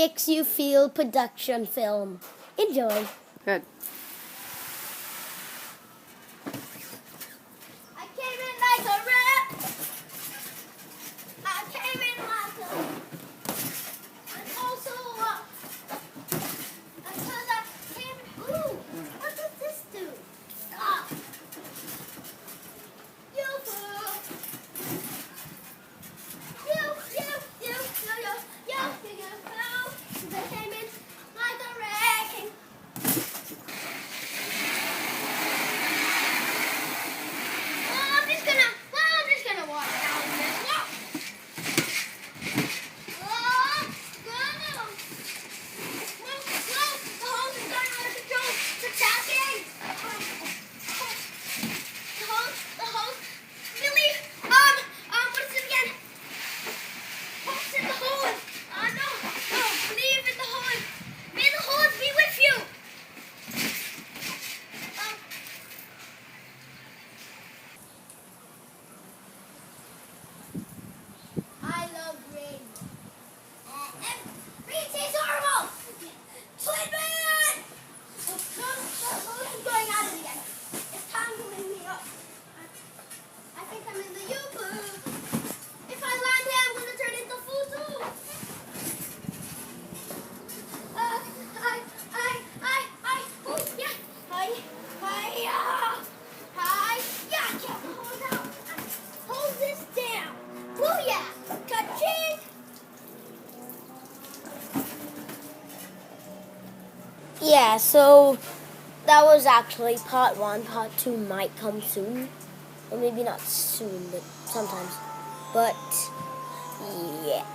Makes You Feel production film. Enjoy. Good. I came in like a rat. I came in like a... And also, because I came... Ooh, what does this do? Ah. You fool. You fool. I came in like a wrecking. I'm just gonna walk down this walk. Oh, go. Whoa, the hose is going out of control. It's attacking. The hose. Really? What is it again? Hose in the hose. No, leave in the hose. May the hose be with you. I love rain. Rain tastes horrible! Twin man! The hose is going out again. It's time to wake me up. I think I'm in the U-Boo. If I land here, I'm going to turn into Fuzu. Oh, yeah. Yeah, get the hose out. Hold this down. Booyah! Ka-ching! Yeah, so that was actually part 1. Part 2 might come soon. Or maybe not soon, but sometimes. But, yeah.